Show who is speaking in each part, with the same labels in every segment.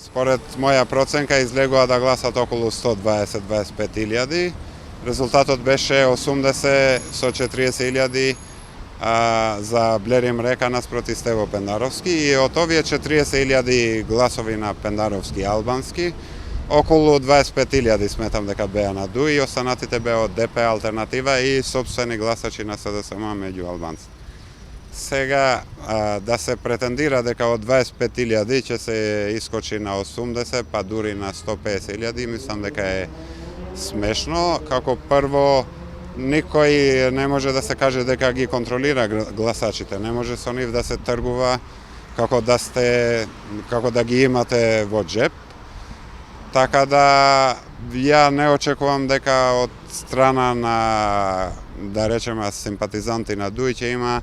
Speaker 1: Според моја проценка излегува да гласат околу 120-25 илјади. Резултатот беше 80 со 40 илјади за Блерим Река наспроти Стево Пендаровски, и од овие 40 илјади гласови на Пендаровски албански, околу 25 илјади сметам дека беа на ДУИ, и останатите беа од ДП Алтернатива и сопствени гласачи на СДСМ меѓу албанци. Сега да се претендира дека од 25 илјади ќе се искочи на 80, па дури на 150 илјади, мислам дека е смешно. Како прво, никој не може да се каже дека ги контролира гласачите, не може со нив да се тргува како да ги имате во джеп. Така да ја не очекувам дека од страна на, да речеме, симпатизанти на ДУИ ќе има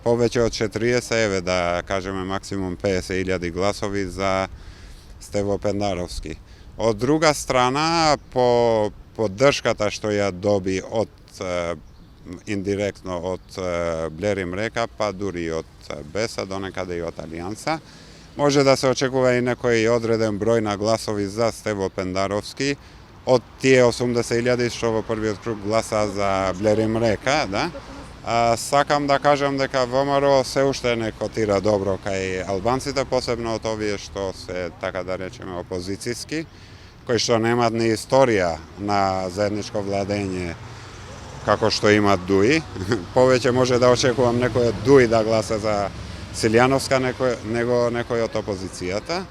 Speaker 1: повеќе од 40, еве да кажеме максимум 50 илјади гласови за Стево Пендаровски. Од друга страна, по поддршката што ја доби од индиректно од Блерим Река, па дури од БЕСА, донекаде и од Алијанса, може да се очекува и некој одреден број на гласови за Стево Пендаровски од тие 80 илјади што во првиот круг гласа за Блерим Река, да? Сакам да кажам дека ВМРО се уште не котира добро кај албанците, посебно од овие што се, така да речеме, опозицијски, кои што немаат ни историја на заедничко владење како што имат ДУИ. Повеќе може да очекувам некој од ДУИ да гласа за Силјановска него некој од опозицијата.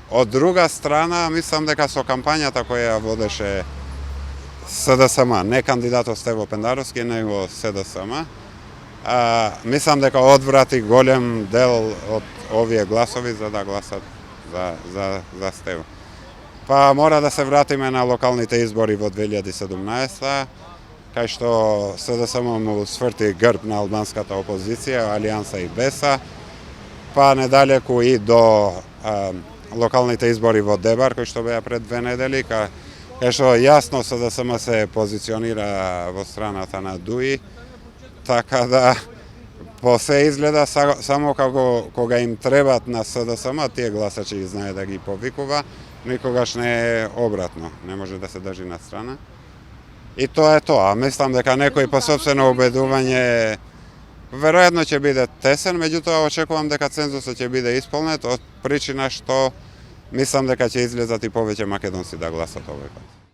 Speaker 1: Од друга страна, мислам дека со кампањата која водеше СДСМ, не кандидатот Стево Пендаровски, него СДСМ, мислам дека одврати голем дел од овие гласови за да гласат за Стево. Па мора да се вратиме на локалните избори во 2017, кај што СДСМ му сврти грб на албанската опозиција, Алијанса и БЕСА, па недалеку и до локалните избори во Дебар, кои што беа пред 2 недели, кај што јасно СДСМ се позиционира во страната на ДУИ, така да по се изгледа само како кога им требат на СДСМ, тие гласачи ги знае да ги повикува, никогаш не е обратно, не може да се држи на страна. И тоа е тоа. Мислам дека некој по сопствено убедување веројатно ќе биде тесен, меѓутоа очекувам дека цензусот ќе биде исполнет од причина што мислам дека ќе излезат и повеќе македонци да гласат овој пат.